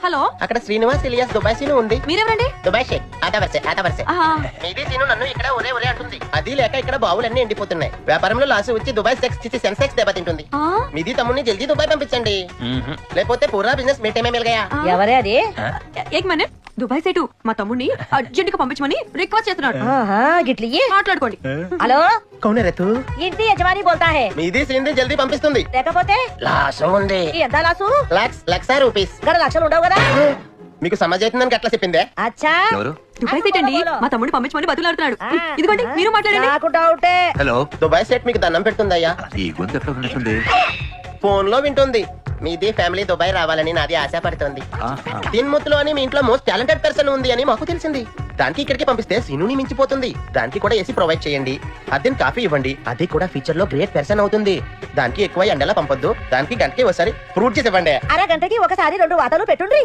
Hello, అక్కడ Srinivas Ilyas Dubai scene ఉంది. మీరెవరండి? Dubai Sheikh ఆటవర్సే మీది సీను నన్ను ఇక్కడ ఒరే అంటుంది. అది లేక ఇక్కడ బావులన్నీ ఎండిపోతున్నాయి. వ్యాపారంలో లాస్ వచ్చి దుబాయ్ సెన్సెక్స్ దెబ్బతింటుంది. మీది తమ్ముడిని జల్దీ దుబాయ్ పంపించండి, లేకపోతే పూరా బిజినెస్ మీటేమే మిల్గయా. ఎవరే అది? ఏక్ మినిట్. దుబాయ్ సైటు మా తమ్ముడిని అర్జెంట్ గా పంపించమని రిక్వెస్ట్ చేస్తున్నాడు. గిట్లి మాట్లాడుకోండి. హలో, కౌన్ రే తూ? ఇంటి యజమాని బోల్తా హే. మీది సింది జల్దీ పంపిస్తుంది. లేకపోతే లాస్ ఉంది. ఎంత లాసు? లక్ష రూపీస్. గడ లక్షలు ఉండవు కదా. మీకు సమాజ్ అవుతుందని అట్లా చెప్పిందే. అచ్చా, దుబాయ్ సైట్ అండి, మా తమ్ముడిని పంపించమని బతులాడుతున్నాడు. ఇదిగోండి, మీరు మాట్లాడండి. నాకు డౌటే. హలో, దుబాయ్ సెట్ మీకు దండం పెడుతుందయ్యా. ఈ గొంతు ఎక్కడ ఉన్నట్టుంది? ఫోన్ లో వింటుంది. మీది ఫ్యామిలీ దుబాయ్ రావాలని నాది ఆశ పడుతుంది. తిన్ముత్తులో అని మీ ఇంట్లో మోస్ట్ టాలెంటెడ్ పర్సన్ ఉంది అని మాకు తెలిసింది. దానికి ఇక్కడికి పంపిస్తే సీనుని మించిపోతుంది. దానికి కూడా ఏసీ ప్రొవైడ్ చేయండి, అద్దెన్ కాఫీ ఇవ్వండి. అది కూడా ఫ్యూచర్ లో గ్రేట్ పర్సన్ అవుతుంది. దానికి ఎక్కువ ఎండలా పంపొద్దు. దానికి గంటకి ఒకసారి ఫ్రూట్ జ్యూస్ ఇవ్వండి. అరగంటకి ఒకసారి 2 వాతలు పెట్టుండ్రి.